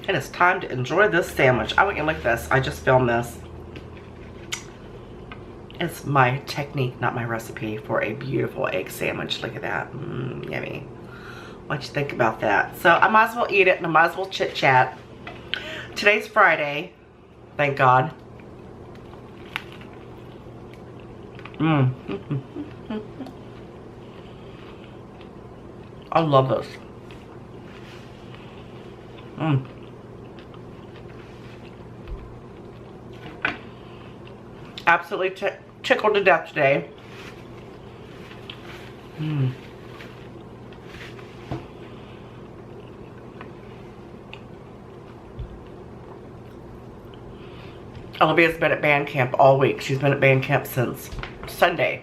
It is time to enjoy this sandwich. I want you to look at this. I just filmed this. It's my technique, not my recipe, for a beautiful egg sandwich. Look at that. Yummy. What you think about that? So I might as well eat it and I might as well chit chat. Today's Friday. Thank God. I love this. Absolutely tickled to death today. Olivia's been at band camp all week. She's been at band camp since Sunday.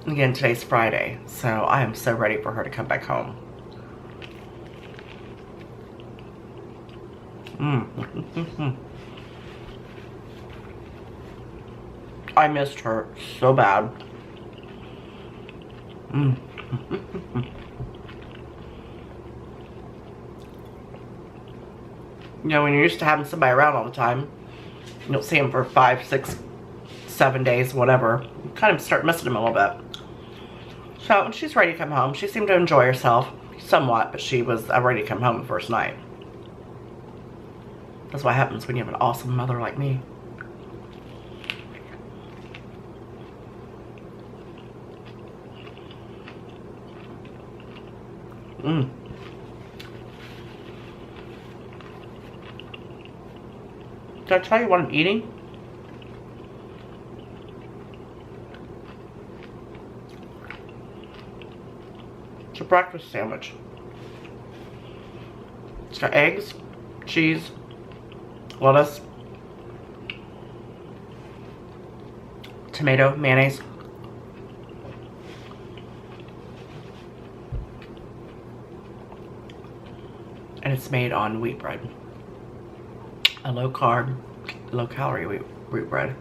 Again, today's Friday, so I am so ready for her to come back home. I missed her so bad. You know, when you're used to having somebody around all the time, you don't see them for 5, 6, 7 days, whatever. You kind of start missing them a little bit. So when she's ready to come home, she seemed to enjoy herself somewhat, but she was ready to come home the first night. That's what happens when you have an awesome mother like me. Did I tell you what I'm eating? It's a breakfast sandwich. It's got eggs, cheese, lettuce, tomato, mayonnaise, and it's made on wheat bread. A low carb, low calorie wheat bread.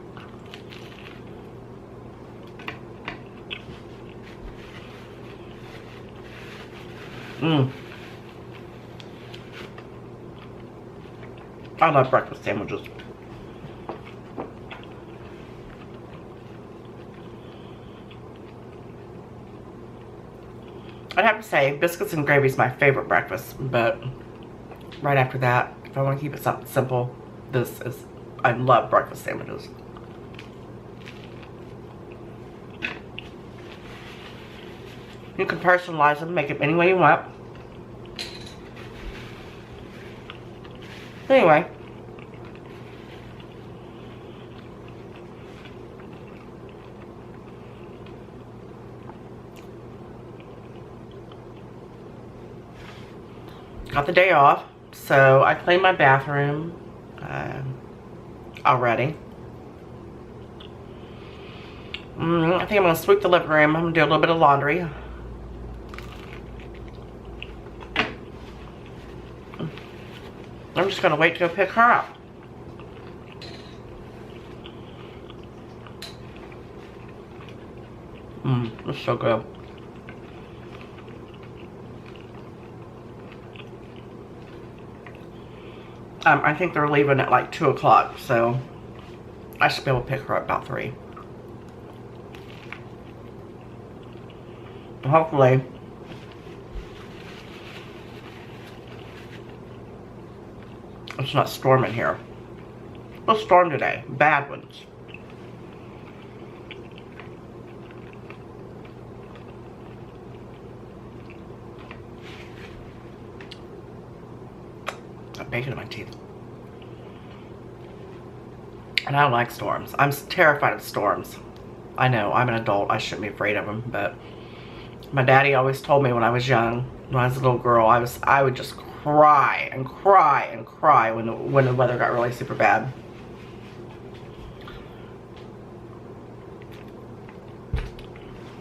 I love breakfast sandwiches. I'd have to say biscuits and gravy is my favorite breakfast, but right after that, if I want to keep it something simple, I love breakfast sandwiches. You can personalize them, make it any way you want. Anyway. Got the day off, so I cleaned my bathroom already. I think I'm going to sweep the living room. I'm going to do a little bit of laundry. I'm just going to wait to go pick her up. It's so good. I think they're leaving at like 2 o'clock, so I should be able to pick her up about 3. Hopefully, it's not storming here. It's storm today. Bad ones. Got bacon in my teeth. And I don't like storms. I'm terrified of storms. I know, I'm an adult. I shouldn't be afraid of them, but my daddy always told me when I was young, when I was a little girl, I would just cry and cry and cry when the weather got really super bad.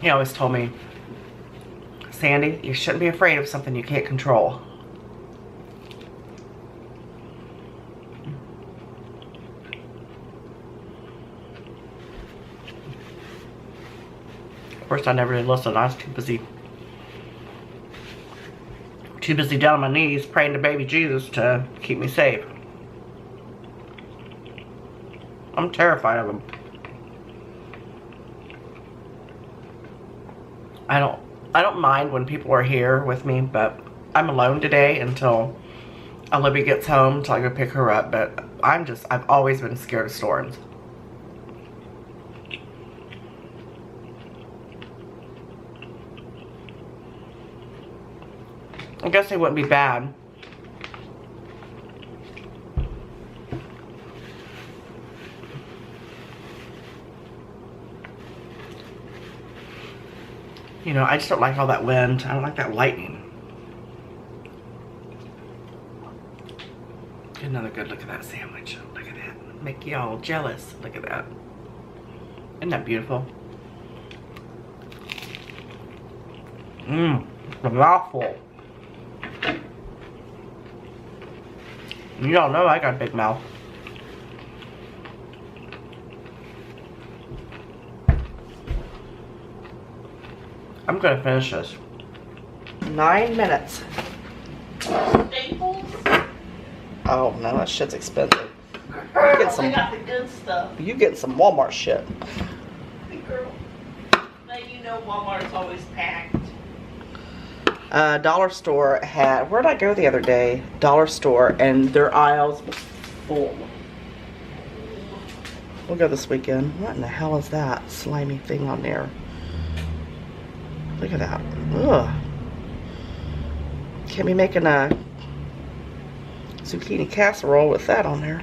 He always told me, Sandy, you shouldn't be afraid of something you can't control. Of course, I never did listen. I was too Too busy down on my knees praying to baby Jesus to keep me safe. I'm terrified of him. I don't mind when people are here with me, but I'm alone today until Olivia gets home, until I go pick her up. But I've always been scared of storms. I guess they wouldn't be bad. You know, I just don't like all that wind. I don't like that lightning. Get another good look at that sandwich. Look at that. Make y'all jealous. Look at that. Isn't that beautiful? Mmm. A mouthful. You all know I got a big mouth. I'm gonna finish this. 9 minutes. Staples? Oh no, that shit's expensive. Girl, they got the good stuff. You get some Walmart shit. Girl, now you know Walmart's always packed. Dollar Store had, where'd I go the other day? Dollar Store, and their aisles was full. We'll go this weekend. What in the hell is that slimy thing on there? Look at that. Ugh. Can't be making a zucchini casserole with that on there.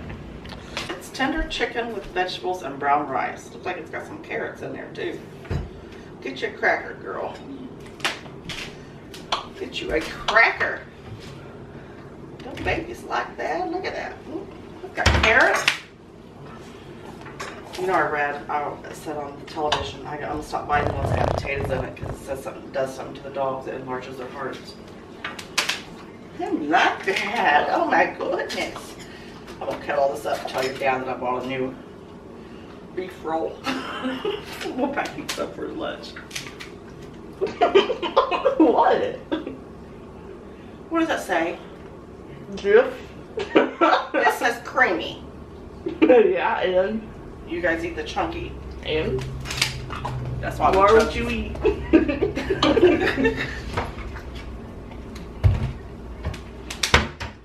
It's tender chicken with vegetables and brown rice. Looks like it's got some carrots in there too. Get you a cracker, girl. Get you a cracker. Don't babies like that. Look at that. It's got carrots. You know, I said on the television, I'm gonna stop buying the ones that have potatoes in it because it says something does something to the dogs. It enlarges their hearts. I like that. Oh my goodness. I'm gonna cut all this up and tell your dad that I bought a new beef roll. We'll pack these up for lunch. What? What does that say? Jif? It says creamy. Yeah, and You guys eat the chunky. and That's why more what you eat.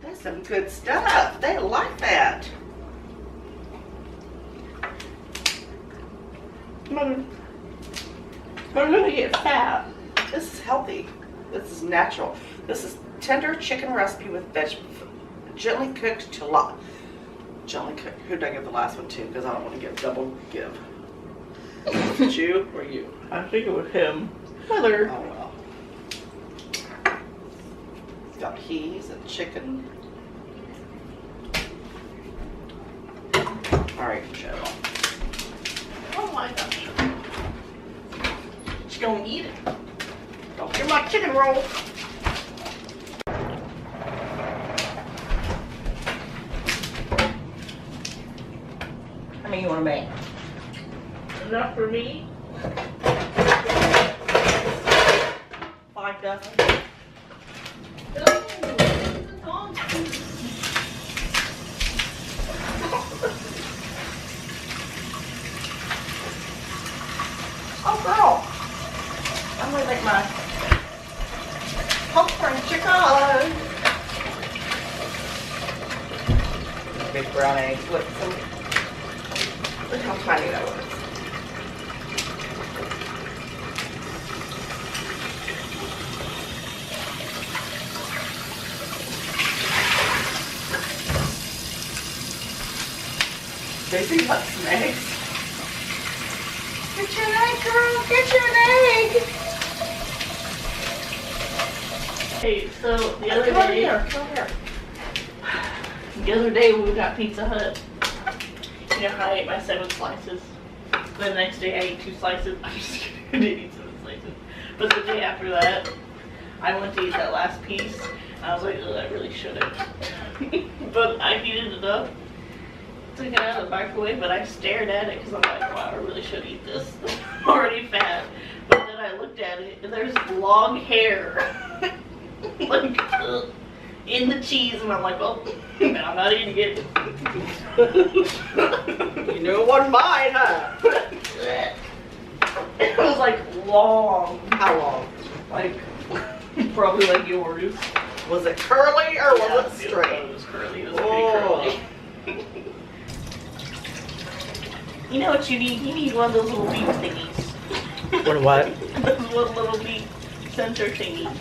That's some good stuff. They like that. I'm gonna get fat. This is healthy. This is natural. This is tender chicken recipe with vegetables. Gently cooked to Gently cooked. Who did I give the last one to? Because I don't want to give double give. Was it you or you? I think it was him. Mother. Oh well. It's got peas and chicken. Alright, Cheryl. Oh my gosh. She gonna eat it. Don't get my chicken roll. How many you want to make? Enough for me. 5 dozen. Oh girl, I'm gonna make my popcorn chicken. Big brown eggs. Look how tiny that was. Daisy wants some eggs. Get your egg, girl. Get your egg. Hey, so the other Come day, here. Come here. the other day when we got Pizza Hut, you know how I ate my 7 slices? The next day I ate 2 slices. I'm just kidding, I didn't eat 7 slices. But the day after that, I went to eat that last piece. I was like, oh, I really shouldn't. But I heated it up, took it out of the microwave, but I stared at it because I'm like, wow, I really should eat this. I'm already fat. But then I looked at it and there's long hair. like in the cheese, and I'm like, well, I'm not eating it. You knew it wasn't mine, huh? It was like long, How long? like probably like yours. Was it curly or was it It straight? was curly. It was Oh. pretty curly. You know what you need? You need one of those little beep thingies. What? Those little beep center thingies.